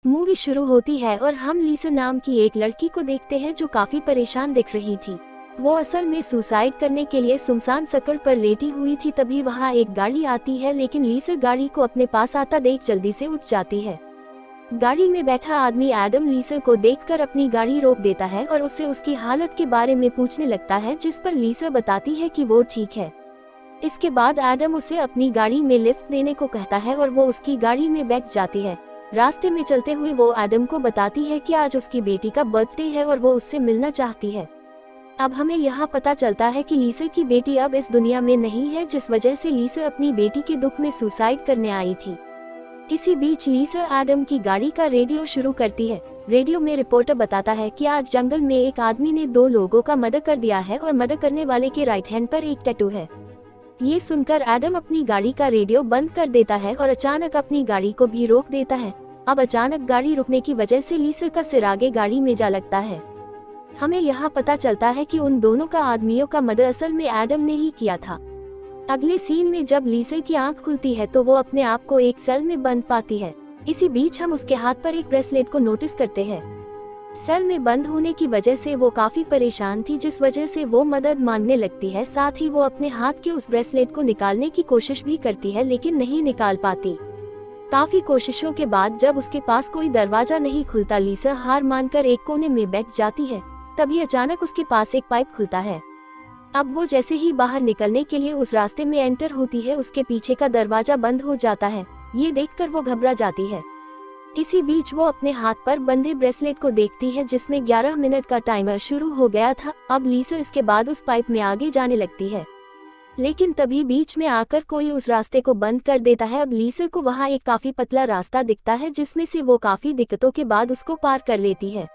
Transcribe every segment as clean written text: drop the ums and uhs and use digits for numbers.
Movie शुरू होती है और हम लीसा नाम की एक लड़की को देखते हैं जो काफी परेशान दिख रही थी। वो असल में सुसाइड करने के लिए सुनसान सड़क पर लेटी हुई थी। तभी वहाँ एक गाड़ी आती है, लेकिन लीसा गाड़ी को अपने पास आता देख जल्दी से उठ जाती है। गाड़ी में बैठा आदमी एडम लीसा को देखकर अपनी गाड़ी रोक देता है और उससे उसकी हालत के बारे में पूछने लगता है, जिस पर लीसा बताती है कि वो ठीक है। इसके बाद एडम उसे अपनी गाड़ी में लिफ्ट देने को कहता है और वो उसकी गाड़ी में बैठ जाती है। रास्ते में चलते हुए वो एडम को बताती है कि आज उसकी बेटी का बर्थडे है और वो उससे मिलना चाहती है। अब हमें यहाँ पता चलता है कि लीसा की बेटी अब इस दुनिया में नहीं है, जिस वजह से लीसा अपनी बेटी के दुख में सुसाइड करने आई थी। इसी बीच लीसा एडम की गाड़ी का रेडियो शुरू करती है। रेडियो में रिपोर्टर बताता है कि आज जंगल में एक आदमी ने 2 लोगों का मर्डर कर दिया है और मर्डर करने वाले के राइट हैंड पर एक टैटू है। ये सुनकर एडम अपनी गाड़ी का रेडियो बंद कर देता है और अचानक अपनी गाड़ी को भी रोक देता है। अब अचानक गाड़ी रुकने की वजह से लीसा का सिर आगे गाड़ी में जा लगता है। हमें यहाँ पता चलता है कि उन दोनों का आदमियों का मर्डर असल में एडम ने ही किया था। अगले सीन में जब लीसा की आंख खुलती है तो वो अपने आप को एक सेल में बंद पाती है। इसी बीच हम उसके हाथ पर एक ब्रेसलेट को नोटिस करते हैं। सेल में बंद होने की वजह से वो काफी परेशान थी, जिस वजह से वो मदद मांगने लगती है। साथ ही वो अपने हाथ के उस ब्रेसलेट को निकालने की कोशिश भी करती है, लेकिन नहीं निकाल पाती। काफी कोशिशों के बाद जब उसके पास कोई दरवाजा नहीं खुलता, लीसा हार मानकर एक कोने में बैठ जाती है। तभी अचानक उसके पास एक पाइप खुलता है। अब वो जैसे ही बाहर निकलने के लिए उस रास्ते में एंटर होती है, उसके पीछे का दरवाजा बंद हो जाता है। ये देखकर वो घबरा जाती है। इसी बीच वो अपने हाथ पर बंधे ब्रेसलेट को देखती है, जिसमें 11 मिनट का टाइमर शुरू हो गया था। अब लीसा इसके बाद उस पाइप में आगे जाने लगती है, लेकिन तभी बीच में आकर कोई उस रास्ते को बंद कर देता है। अब लीसा को वहाँ एक काफी पतला रास्ता दिखता है, जिसमें से वो काफी दिक्कतों के बाद उसको पार कर लेती है।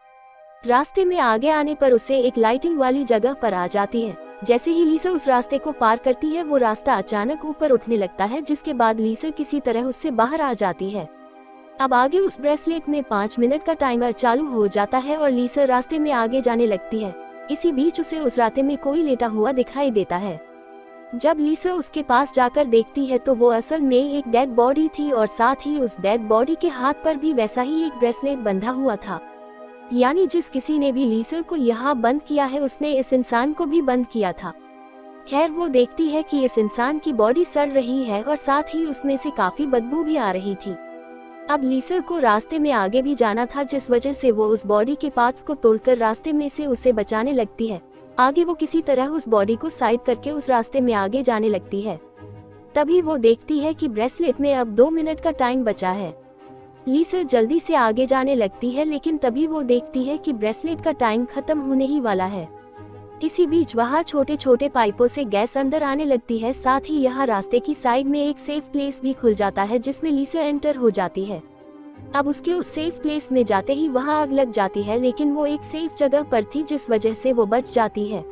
रास्ते में आगे आने पर उसे एक लाइटिंग वाली जगह पर आ जाती है। जैसे ही लीसा उस रास्ते को पार करती है, वो रास्ता अचानक ऊपर उठने लगता है, जिसके बाद लीसा किसी तरह उससे बाहर आ जाती है। अब आगे उस ब्रेसलेट में 5 मिनट का टाइमर चालू हो जाता है और लीसा रास्ते में आगे जाने लगती है। इसी बीच उसे उस रास्ते में कोई लेटा हुआ दिखाई देता है। जब लीसा उसके पास जाकर देखती है तो वो असल में एक डेड बॉडी थी और साथ ही उस डेड बॉडी के हाथ पर भी वैसा ही एक ब्रेसलेट बंधा हुआ था। यानी जिस किसी ने भी लीसा को यहाँ बंद किया है, उसने इस इंसान को भी बंद किया था। खैर, वो देखती है कि इस इंसान की बॉडी सड़ रही है और साथ ही उसमें से काफी बदबू भी आ रही थी। अब लीसा को रास्ते में आगे भी जाना था, जिस वजह से वो उस बॉडी के पार्ट्स को तोड़कर रास्ते में से उसे बचाने लगती है। आगे वो किसी तरह उस बॉडी को साइड करके उस रास्ते में आगे जाने लगती है। तभी वो देखती है कि ब्रेसलेट में अब 2 मिनट का टाइम बचा है। लीसा जल्दी से आगे जाने लगती है, लेकिन तभी वो देखती है कि ब्रेसलेट का टाइम खत्म होने ही वाला है। इसी बीच वहाँ छोटे छोटे पाइपों से गैस अंदर आने लगती है। साथ ही यहाँ रास्ते की साइड में एक सेफ प्लेस भी खुल जाता है, जिसमें लीसा एंटर हो जाती है। अब उसके उस सेफ प्लेस में जाते ही वहाँ आग लग जाती है, लेकिन वो एक सेफ जगह पर थी, जिस वजह से वो बच जाती है।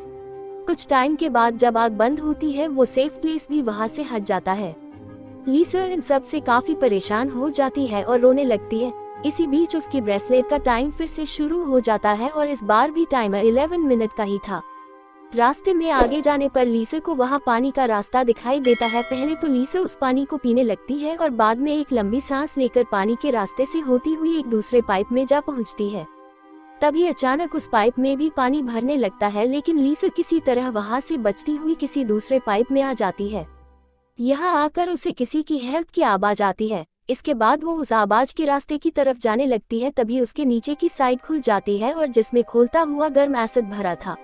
कुछ टाइम के बाद जब आग बंद होती है, वो सेफ प्लेस भी वहाँ से हट जाता है। लीसा इन सब से काफी परेशान हो जाती है और रोने लगती है। इसी बीच उसकी ब्रेसलेट का टाइम फिर से शुरू हो जाता है और इस बार भी टाइमर 11 मिनट का ही था। रास्ते में आगे जाने पर लीसा को वहाँ पानी का रास्ता दिखाई देता है। पहले तो लीसा उस पानी को पीने लगती है और बाद में एक लंबी सांस लेकर पानी के रास्ते से होती हुई एक दूसरे पाइप में जा पहुँचती है। तभी अचानक उस पाइप में भी पानी भरने लगता है, लेकिन लीसा किसी तरह वहाँ से बचती हुई किसी दूसरे पाइप में आ जाती है। यहाँ आकर उसे किसी की हेल्प की आवाज आती है। इसके बाद वो उस आवाज के रास्ते की तरफ जाने लगती है। तभी उसके नीचे की साइड खुल जाती है और जिसमें खोलता हुआ गर्म एसिड भरा था।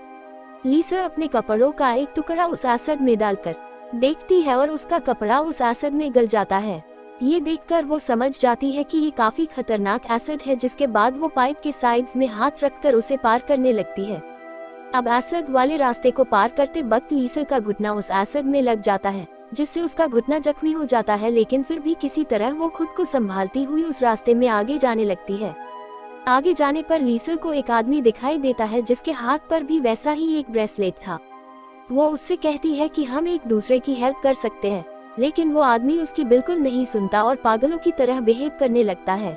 लीसा अपने कपड़ों का एक टुकड़ा उस एसिड में डालकर देखती है और उसका कपड़ा उस एसिड में गल जाता है। ये देखकर वो समझ जाती है कि ये काफी खतरनाक एसिड है। जिसके बाद वो पाइप के साइड्स में हाथ रखकर उसे पार करने लगती है। अब एसिड वाले रास्ते को पार करते वक्त लीसा का घुटना उस एसिड में लग जाता है, जिससे उसका घुटना जख्मी हो जाता है, लेकिन फिर भी किसी तरह वो खुद को संभालती हुई उस रास्ते में आगे जाने लगती है। आगे जाने पर लीसा को एक आदमी दिखाई देता है, जिसके हाथ पर भी वैसा ही एक ब्रेसलेट था। वो उससे कहती है कि हम एक दूसरे की हेल्प कर सकते हैं, लेकिन वो आदमी उसकी बिल्कुल नहीं सुनता और पागलों की तरह बिहेव करने लगता है।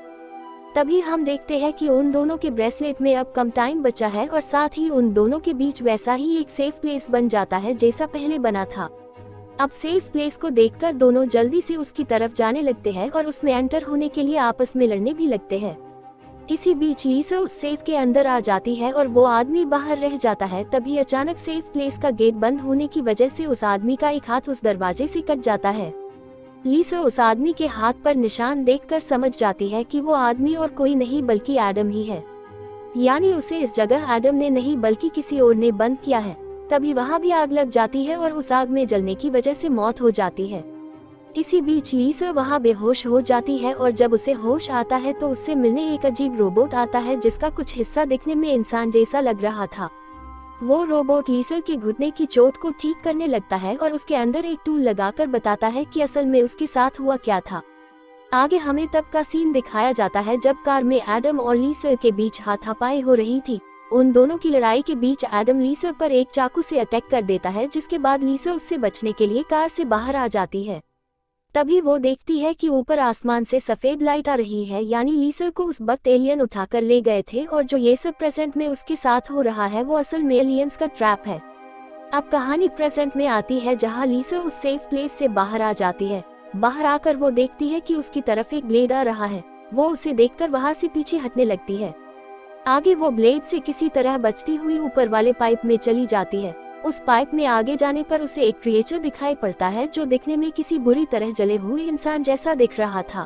तभी हम देखते हैं कि उन दोनों के ब्रेसलेट में अब कम टाइम बचा है और साथ ही उन दोनों के बीच वैसा ही एक सेफ प्लेस बन जाता है जैसा पहले बना था। अब सेफ प्लेस को देखकर दोनों जल्दी से उसकी तरफ जाने लगते हैं और उसमें एंटर होने के लिए आपस में लड़ने भी लगते हैं। इसी बीच लीसा उस सेफ के अंदर आ जाती है और वो आदमी बाहर रह जाता है। तभी अचानक सेफ प्लेस का गेट बंद होने की वजह से उस आदमी का एक हाथ उस दरवाजे से कट जाता है। लीसा उस आदमी के हाथ पर निशान देखकर समझ जाती है कि वो आदमी और कोई नहीं बल्कि एडम ही है, यानी उसे इस जगह एडम ने नहीं बल्कि किसी और ने बंद किया है। तभी वहाँ भी आग लग जाती है और उस आग में जलने की वजह से मौत हो जाती है। इसी बीच लीसा वहाँ बेहोश हो जाती है और जब उसे होश आता है तो उससे मिलने एक अजीब रोबोट आता है जिसका कुछ हिस्सा दिखने में इंसान जैसा लग रहा था। वो रोबोट लीसा के घुटने की चोट को ठीक करने लगता है और उसके अंदर एक टूल लगाकर बताता है कि असल में उसके साथ हुआ क्या था। आगे हमें तब का सीन दिखाया जाता है जब कार में एडम और लीसा के बीच हाथापाई हो रही थी। उन दोनों की लड़ाई के बीच एडम लीसा पर एक चाकू से अटैक कर देता है, जिसके बाद लीसा उससे बचने के लिए कार से बाहर आ जाती है। तभी वो देखती है कि ऊपर आसमान से सफेद लाइट आ रही है, यानी लीसा को उस वक्त एलियन उठाकर ले गए थे और जो ये सब प्रेजेंट में उसके साथ हो रहा है वो असल में एलियंस का ट्रैप है। अब कहानी प्रेजेंट में आती है जहाँ लीसा उस सेफ प्लेस से बाहर आ जाती है। बाहर आकर वो देखती है कि उसकी तरफ एक ब्लेड आ रहा है। वो उसे देखकर वहाँ से पीछे हटने लगती है। आगे वो ब्लेड से किसी तरह बचती हुई ऊपर वाले पाइप में चली जाती है। उस पाइप में आगे जाने पर उसे एक क्रिएचर दिखाई पड़ता है जो दिखने में किसी बुरी तरह जले हुए इंसान जैसा दिख रहा था।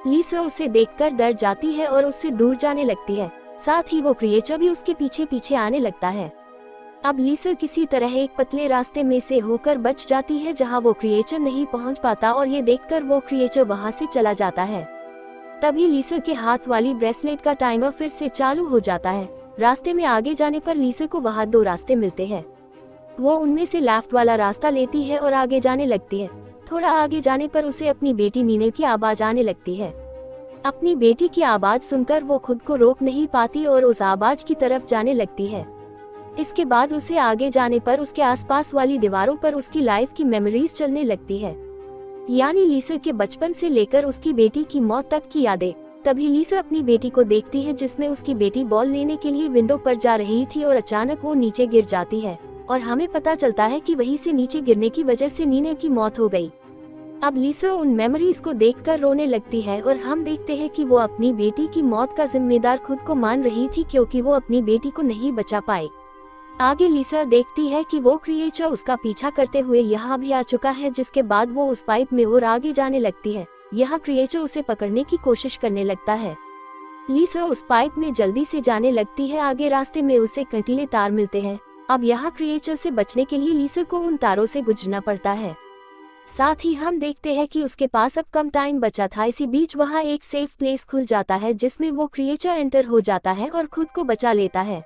लीसा उसे देखकर डर जाती है और उससे दूर जाने लगती है। साथ ही वो क्रिएचर भी उसके पीछे पीछे आने लगता है। अब लीसा किसी तरह एक पतले रास्ते में से होकर बच जाती है जहां वो क्रिएचर नहीं पहुंच पाता और ये देखकर वो क्रिएचर वहां से चला जाता है। तभी लीसा के हाथ वाली ब्रेसलेट का टाइमर फिर से चालू हो जाता है। रास्ते में आगे जाने पर लीसा को वहां दो रास्ते मिलते हैं। वो उनमें से लेफ्ट वाला रास्ता लेती है और आगे जाने लगती है। थोड़ा आगे जाने पर उसे अपनी बेटी नीने की आवाज आने लगती है। अपनी बेटी की आवाज सुनकर वो खुद को रोक नहीं पाती और उस आवाज की तरफ जाने लगती है। इसके बाद उसे आगे जाने पर उसके आसपास वाली दीवारों पर उसकी लाइफ की मेमोरीज चलने लगती है, यानी लीसा के बचपन से लेकर उसकी बेटी की मौत तक की यादें। तभी लीसा अपनी बेटी को देखती है जिसमें उसकी बेटी बॉल लेने के लिए विंडो पर जा रही थी और अचानक वो नीचे गिर जाती है और हमें पता चलता है कि वहीं से नीचे गिरने की वजह से नीने की मौत हो गई। अब लीसा उन मेमोरीज को देखकर रोने लगती है और हम देखते हैं कि वो अपनी बेटी की मौत का जिम्मेदार खुद को मान रही थी क्योंकि वो अपनी बेटी को नहीं बचा पाई। आगे लीसा देखती है कि वो क्रिएचर उसका पीछा करते हुए यहाँ भी आ चुका है, जिसके बाद वो उस पाइप में और आगे जाने लगती है। यह क्रिएचर उसे पकड़ने की कोशिश करने लगता है। लीसा उस पाइप में जल्दी से जाने लगती है। आगे रास्ते में उसे कंटीले तार मिलते हैं। अब यहाँ क्रिएचर से बचने के लिए लीसा को उन तारों से गुजरना पड़ता है। साथ ही हम देखते हैं कि उसके पास अब कम टाइम बचा था। इसी बीच वहाँ एक सेफ प्लेस खुल जाता है जिसमें वो क्रिएचर एंटर हो जाता है और खुद को बचा लेता है।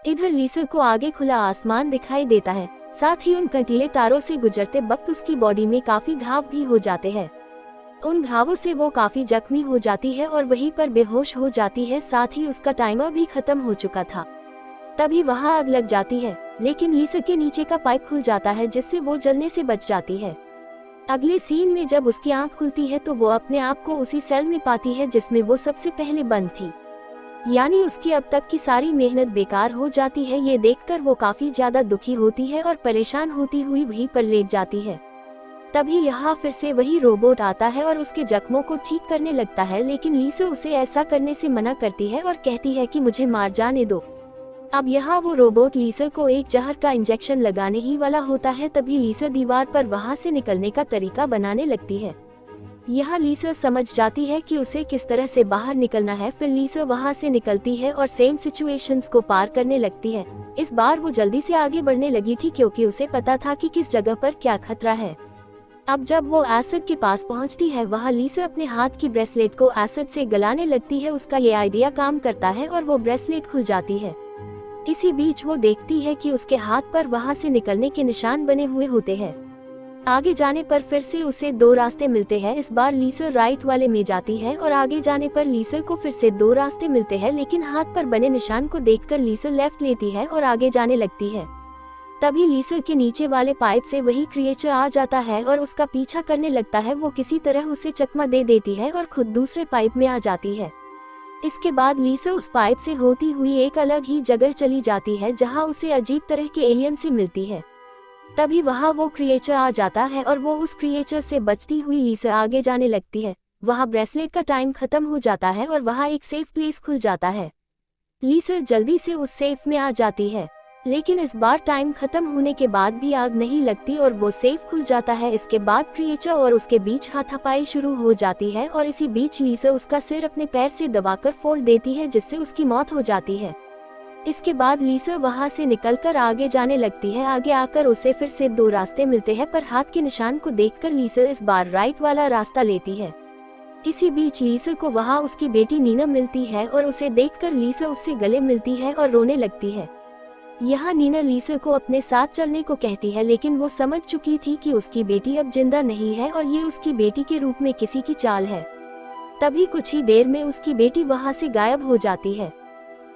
इधर लीसा को आगे खुला आसमान दिखाई देता है। साथ ही उन कंटीले तारों से गुजरते वक्त उसकी बॉडी में काफी घाव भी हो जाते हैं। उन घावों से वो काफी जख्मी हो जाती है और वहीं पर बेहोश हो जाती है। साथ ही उसका टाइमर भी खत्म हो चुका था। तभी वहाँ आग लग जाती है, लेकिन लीसा के नीचे का पाइप खुल जाता है जिससे वो जलने से बच जाती है। अगले सीन में जब उसकी आंख खुलती है तो वो अपने आप को उसी सेल में पाती है जिसमें वो सबसे पहले बंद थी, यानी उसकी अब तक की सारी मेहनत बेकार हो जाती है। ये देखकर वो काफी ज्यादा दुखी होती है और परेशान होती हुई वहीं पर लेट जाती है। तभी यहाँ फिर से वही रोबोट आता है और उसके जख्मों को ठीक करने लगता है, लेकिन लीसा उसे ऐसा करने से मना करती है और कहती है कि मुझे मार जाने दो। अब यहाँ वो रोबोट लीसा को एक जहर का इंजेक्शन लगाने ही वाला होता है। तभी लीसा दीवार पर वहाँ से निकलने का तरीका बनाने लगती है। यहाँ लीसा समझ जाती है कि उसे किस तरह से बाहर निकलना है। फिर लीसा वहाँ से निकलती है और सेम सिचुएशंस को पार करने लगती है। इस बार वो जल्दी से आगे बढ़ने लगी थी क्योंकि उसे पता था कि किस जगह पर क्या खतरा है। अब जब वो एसिड के पास पहुँचती है, वहाँ लीसा अपने हाथ की ब्रेसलेट को एसिड से गलाने लगती है। उसका ये आइडिया काम करता है और वो ब्रेसलेट खुल जाती है। इसी बीच वो देखती है कि उसके हाथ पर वहाँ से निकलने के निशान बने हुए होते हैं। आगे जाने पर फिर से उसे दो रास्ते मिलते हैं। इस बार लीसा राइट वाले में जाती है और आगे जाने पर लीसा को फिर से दो रास्ते मिलते हैं, लेकिन हाथ पर बने निशान को देखकर लीसा लेफ्ट लेती है और आगे जाने लगती है। तभी लीसा के नीचे वाले पाइप से वही क्रिएचर आ जाता है और उसका पीछा करने लगता है। वो किसी तरह उसे चकमा दे देती है और खुद दूसरे पाइप में आ जाती है। इसके बाद लीसा उस पाइप से होती हुई एक अलग ही जगह चली जाती है जहां उसे अजीब तरह के एलियन से मिलती है। तभी वहां वो क्रिएचर आ जाता है और वो उस क्रिएचर से बचती हुई लीसा आगे जाने लगती है। वहाँ ब्रेसलेट का टाइम खत्म हो जाता है और वहाँ एक सेफ प्लेस खुल जाता है। लीसा जल्दी से उस सेफ में आ जाती है, लेकिन इस बार टाइम खत्म होने के बाद भी आग नहीं लगती और वो सेफ खुल जाता है। इसके बाद क्रिएचर और उसके बीच हाथापाई शुरू हो जाती है और इसी बीच लीसा उसका सिर अपने पैर से दबाकर फोड़ देती है, जिससे उसकी मौत हो जाती है। इसके बाद लीसा वहां से निकलकर आगे जाने लगती है। आगे आकर उसे फिर से दो रास्ते मिलते हैं, पर हाथ के निशान को देखकर लीसा इस बार राइट वाला रास्ता लेती है। इसी बीच लीसा को वहां उसकी बेटी नीना मिलती है और उसे देखकर लीसा उससे गले मिलती है और रोने लगती है। यहाँ नीना लीसा को अपने साथ चलने को कहती है, लेकिन वो समझ चुकी थी कि उसकी बेटी अब जिंदा नहीं है और ये उसकी बेटी के रूप में किसी की चाल है। तभी कुछ ही देर में उसकी बेटी वहां से गायब हो जाती है।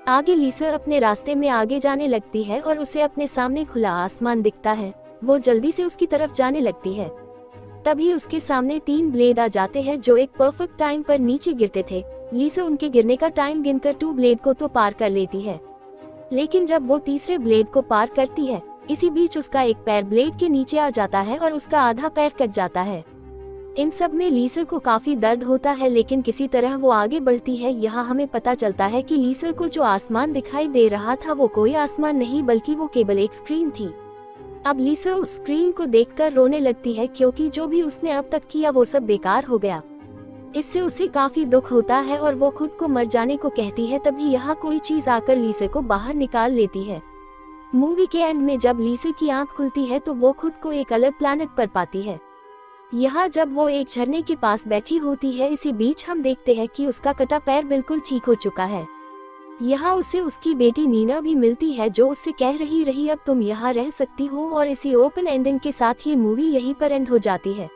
आगे लीसा अपने रास्ते में आगे जाने लगती है और उसे अपने सामने खुला आसमान दिखता है। वो जल्दी से उसकी तरफ जाने लगती है। तभी उसके सामने 3 ब्लेड आ जाते हैं जो एक परफेक्ट टाइम पर नीचे गिरते थे। लीसा उनके गिरने का टाइम गिनकर 2 ब्लेड को तो पार कर लेती है, लेकिन जब वो तीसरे ब्लेड को पार करती है, इसी बीच उसका एक पैर ब्लेड के नीचे आ जाता है और उसका आधा पैर कट जाता है। इन सब में लीसा को काफी दर्द होता है, लेकिन किसी तरह वो आगे बढ़ती है। यहाँ हमें पता चलता है कि लीसा को जो आसमान दिखाई दे रहा था वो कोई आसमान नहीं बल्कि वो केवल एक स्क्रीन थी। अब लीसा उस स्क्रीन को देखकर रोने लगती है, क्योंकि जो भी उसने अब तक किया वो सब बेकार हो गया। इससे उसे काफी दुख होता है और वो खुद को मर जाने को कहती है। तभी यहाँ कोई चीज आकर लीसा को बाहर निकाल लेती है। मूवी के एंड में जब लीसा की आंख खुलती है तो वो खुद को एक अलग प्लैनेट पर पाती है। यहाँ जब वो एक झरने के पास बैठी होती है, इसी बीच हम देखते हैं कि उसका कटा पैर बिल्कुल ठीक हो चुका है। यहाँ उसे उसकी बेटी नीना भी मिलती है, जो उससे कह रही अब तुम यहाँ रह सकती हो। और इसी ओपन एंडिंग के साथ ये मूवी यहीं पर एंड हो जाती है।